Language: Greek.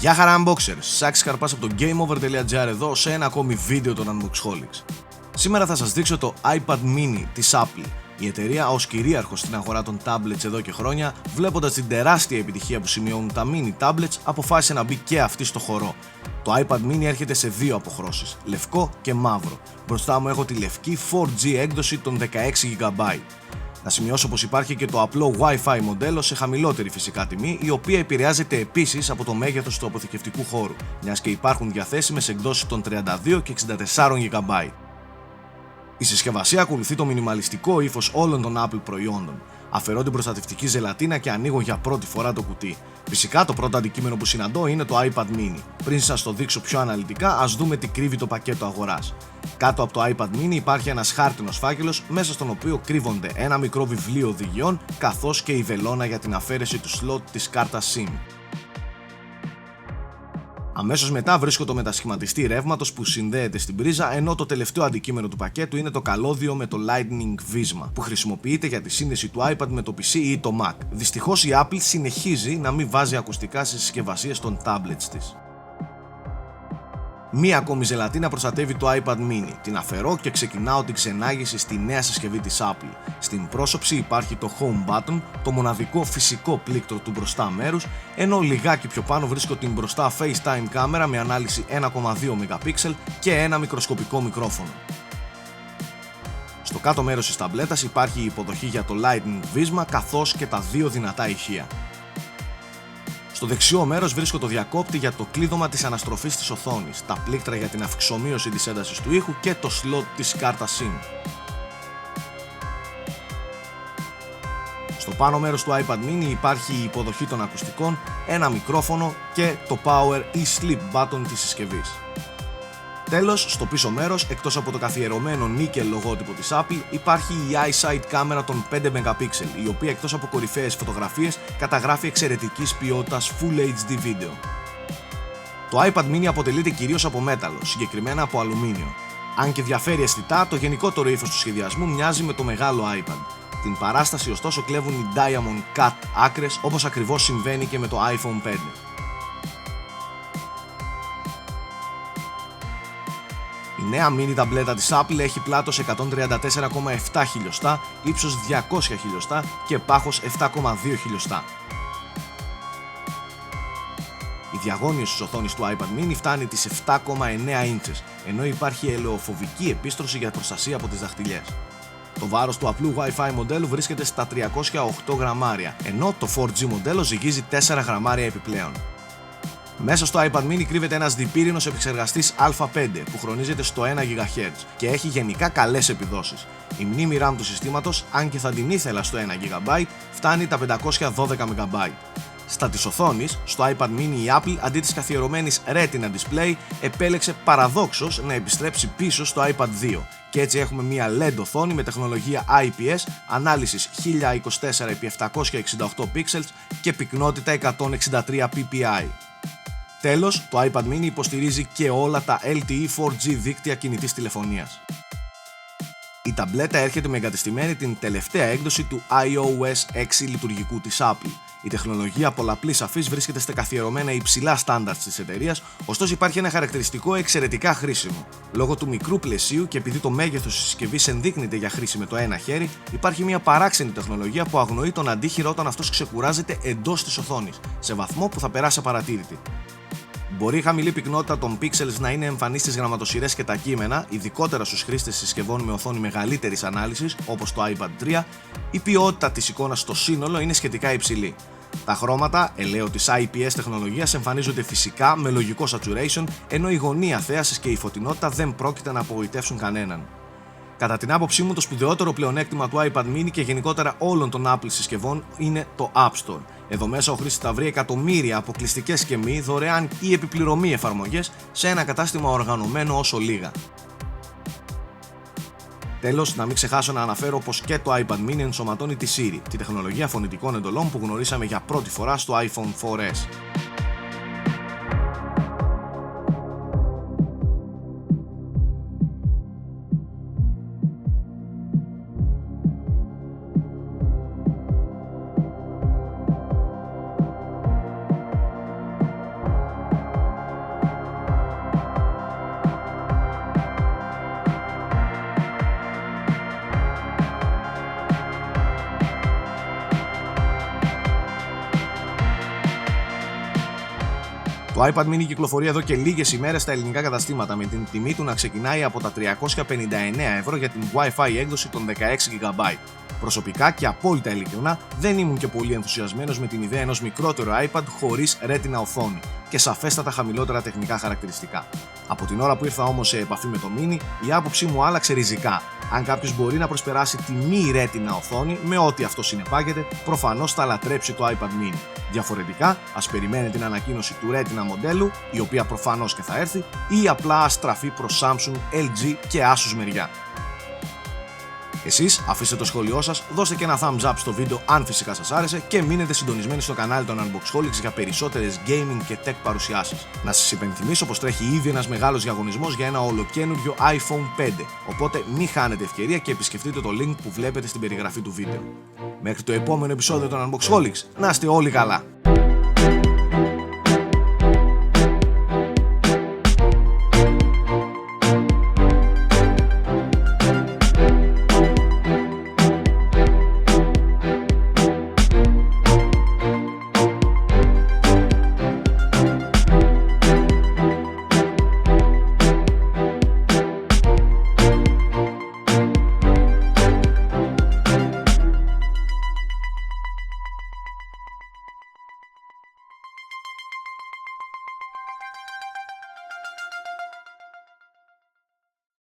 Γεια χαρά Unboxers, Σάκης Καρπάς από το GameOver.gr εδώ σε ένα ακόμη βίντεο των Unboxholics. Σήμερα θα σας δείξω το iPad mini της Apple. Η εταιρεία ως κυρίαρχος στην αγορά των tablets εδώ και χρόνια, βλέποντας την τεράστια επιτυχία που σημειώνουν τα mini tablets, αποφάσισε να μπει και αυτή στο χορό. Το iPad mini έρχεται σε δύο αποχρώσεις, λευκό και μαύρο. Μπροστά μου έχω τη λευκή 4G έκδοση των 16GB. Να σημειώσω πως υπάρχει και το απλό Wi-Fi μοντέλο σε χαμηλότερη φυσικά τιμή, η οποία επηρεάζεται επίσης από το μέγεθος του αποθηκευτικού χώρου, μιας και υπάρχουν διαθέσιμες εκδόσεις των 32 και 64GB. Η συσκευασία ακολουθεί το μινιμαλιστικό ύφος όλων των Apple προϊόντων. Αφαιρώ την προστατευτική ζελατίνα και ανοίγω για πρώτη φορά το κουτί. Φυσικά το πρώτο αντικείμενο που συναντώ είναι το iPad mini. Πριν σας το δείξω πιο αναλυτικά, ας δούμε τι κρύβει το πακέτο αγοράς. Κάτω από το iPad mini υπάρχει ένας χάρτινος φάκελος, μέσα στον οποίο κρύβονται ένα μικρό βιβλίο οδηγιών, καθώς και η βελόνα για την αφαίρεση του slot της κάρτας SIM. Αμέσως μετά βρίσκω το μετασχηματιστή ρεύματος που συνδέεται στην πρίζα, ενώ το τελευταίο αντικείμενο του πακέτου είναι το καλώδιο με το Lightning βίσμα, που χρησιμοποιείται για τη σύνδεση του iPad με το PC ή το Mac. Δυστυχώς η Apple συνεχίζει να μην βάζει ακουστικά στις συσκευασίες των tablets της. Μία ακόμη ζελατίνα προστατεύει το iPad mini. Την αφαιρώ και ξεκινάω την ξενάγηση στη νέα συσκευή της Apple. Στην πρόσωψη υπάρχει το Home Button, το μοναδικό φυσικό πλήκτρο του μπροστά μέρους, ενώ λιγάκι πιο πάνω βρίσκω την μπροστά FaceTime κάμερα με ανάλυση 1,2 MP και ένα μικροσκοπικό μικρόφωνο. Στο κάτω μέρος της ταμπλέτας υπάρχει η υποδοχή για το Lightning βίσμα, καθώς και τα δύο δυνατά ηχεία. Στο δεξιό μέρος βρίσκω το διακόπτη για το κλείδωμα της αναστροφής της οθόνης, τα πλήκτρα για την αυξομοίωση της έντασης του ήχου και το slot της κάρτας SIM. Στο πάνω μέρος του iPad mini υπάρχει η υποδοχή των ακουστικών, ένα μικρόφωνο και το Power ή Sleep button της συσκευής. Τέλος, στο πίσω μέρος, εκτός από το καθιερωμένο νίκελ λογότυπο της Apple, υπάρχει η iSight κάμερα των 5 MP, η οποία εκτός από κορυφαίες φωτογραφίες καταγράφει εξαιρετικής ποιότητας Full HD βίντεο. Το iPad mini αποτελείται κυρίως από μέταλλο, συγκεκριμένα από αλουμίνιο. Αν και διαφέρει αισθητά, το γενικότερο ύφος του σχεδιασμού μοιάζει με το μεγάλο iPad. Την παράσταση ωστόσο κλέβουν οι Diamond Cut άκρες, όπως ακριβώς συμβαίνει και με το iPhone 5. Η νέα mini ταμπλέτα της Apple έχει πλάτος 134,7 χιλιοστά, ύψος 200 χιλιοστά και πάχος 7,2 χιλιοστά. Η διαγώνιος της οθόνης του iPad mini φτάνει τις 7,9 ίντσες, ενώ υπάρχει ελαιοφοβική επίστρωση για προστασία από τις δαχτυλιές. Το βάρος του απλού Wi-Fi μοντέλου βρίσκεται στα 308 γραμμάρια, ενώ το 4G μοντέλο ζυγίζει 4 γραμμάρια επιπλέον. Μέσα στο iPad mini κρύβεται ένας διπύρινος επεξεργαστής Α5 που χρονίζεται στο 1 GHz και έχει γενικά καλές επιδόσεις. Η μνήμη RAM του συστήματος, αν και θα την ήθελα στο 1 GB, φτάνει τα 512 MB. Στα της οθόνης, στο iPad mini η Apple αντί της καθιερωμένης Retina Display επέλεξε παραδόξως να επιστρέψει πίσω στο iPad 2 και έτσι έχουμε μια LED οθόνη με τεχνολογία IPS, ανάλυσης 1024x768 pixels και πυκνότητα 163 ppi. Τέλος, το iPad mini υποστηρίζει και όλα τα LTE 4G δίκτυα κινητής τηλεφωνίας. Η ταμπλέτα έρχεται με εγκατεστημένη την τελευταία έκδοση του iOS 6 λειτουργικού της Apple. Η τεχνολογία πολλαπλής αφής βρίσκεται στα καθιερωμένα υψηλά στάνταρτς της εταιρείας, ωστόσο υπάρχει ένα χαρακτηριστικό εξαιρετικά χρήσιμο. Λόγω του μικρού πλαισίου και επειδή το μέγεθος της συσκευής ενδείκνυται για χρήση με το ένα χέρι, υπάρχει μια παράξενη τεχνολογία που αγνοεί τον αντίχειρο όταν αυτός ξεκουράζεται εντός της οθόνης, σε βαθμό που θα περάσει απαρατήρητη. Μπορεί η χαμηλή πυκνότητα των pixels να είναι εμφανή στις γραμματοσυρές και τα κείμενα, ειδικότερα στους χρήστες συσκευών με οθόνη μεγαλύτερης ανάλυσης, όπως το iPad 3, η ποιότητα της εικόνας στο σύνολο είναι σχετικά υψηλή. Τα χρώματα, ελαίο της IPS τεχνολογίας, εμφανίζονται φυσικά με λογικό saturation, ενώ η γωνία θέασης και η φωτεινότητα δεν πρόκειται να απογοητεύσουν κανέναν. Κατά την άποψή μου, το σπουδαιότερο πλεονέκτημα του iPad mini και γενικότερα όλων των Apple συσκευών είναι το App Store. Εδώ μέσα ο χρήστης θα βρει εκατομμύρια αποκλειστικές και μη, δωρεάν ή επιπληρωμή εφαρμογές σε ένα κατάστημα οργανωμένο όσο λίγα. Τέλος, να μην ξεχάσω να αναφέρω πως και το iPad mini ενσωματώνει τη Siri, τη τεχνολογία φωνητικών εντολών που γνωρίσαμε για πρώτη φορά στο iPhone 4S. Το iPad mini κυκλοφορεί εδώ και λίγες ημέρες στα ελληνικά καταστήματα, με την τιμή του να ξεκινάει από τα 359 ευρώ για την Wi-Fi έκδοση των 16 GB. Προσωπικά και απόλυτα ειλικρινά δεν ήμουν και πολύ ενθουσιασμένος με την ιδέα ενός μικρότερου iPad χωρίς Retina οθόνη και σαφέστατα χαμηλότερα τεχνικά χαρακτηριστικά. Από την ώρα που ήρθα όμως σε επαφή με το Mini, η άποψή μου άλλαξε ριζικά. Αν κάποιος μπορεί να προσπεράσει τη μη Retina οθόνη με ό,τι αυτό συνεπάγεται, προφανώς θα λατρέψει το iPad mini. Διαφορετικά, ας περιμένει την ανακοίνωση του Retina μοντέλου, η οποία προφανώς και θα έρθει, ή απλά ας στραφεί προς Samsung, LG και Asus μεριά. Εσείς αφήστε το σχόλιο σας, δώστε και ένα thumbs up στο βίντεο αν φυσικά σας άρεσε και μείνετε συντονισμένοι στο κανάλι των Unboxholics για περισσότερες gaming και tech παρουσιάσεις. Να σας υπενθυμίσω πως τρέχει ήδη ένας μεγάλος διαγωνισμός για ένα ολοκαίνουργιο iPhone 5, οπότε μην χάνετε ευκαιρία και επισκεφτείτε το link που βλέπετε στην περιγραφή του βίντεο. Μέχρι το επόμενο επεισόδιο των Unboxholics, να είστε όλοι καλά!